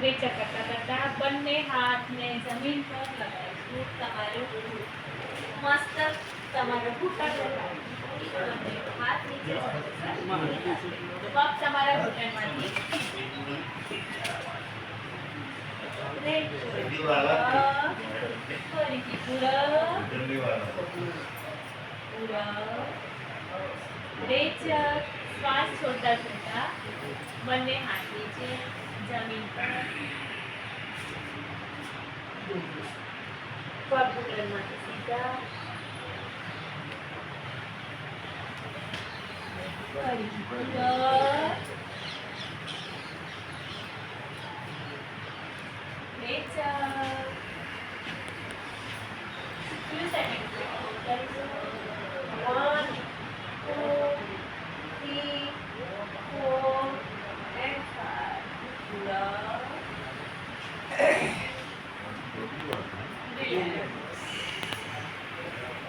રેચક કરતા કરતા બંને હાથને જમીન પર લગાવીશું. તમારું મસ્ત તમારો ઘૂંટણ લગાવીશું. હાથ નીચે જશે. પગ તમારા ઘૂંટણમાંથી ફરીથી રેચક શ્વાસ છોડતા છોડતા બંને હાથ નીચે જમીન પર પગ ઘૂંટણમાંથી સીધા ફરીથી રેચક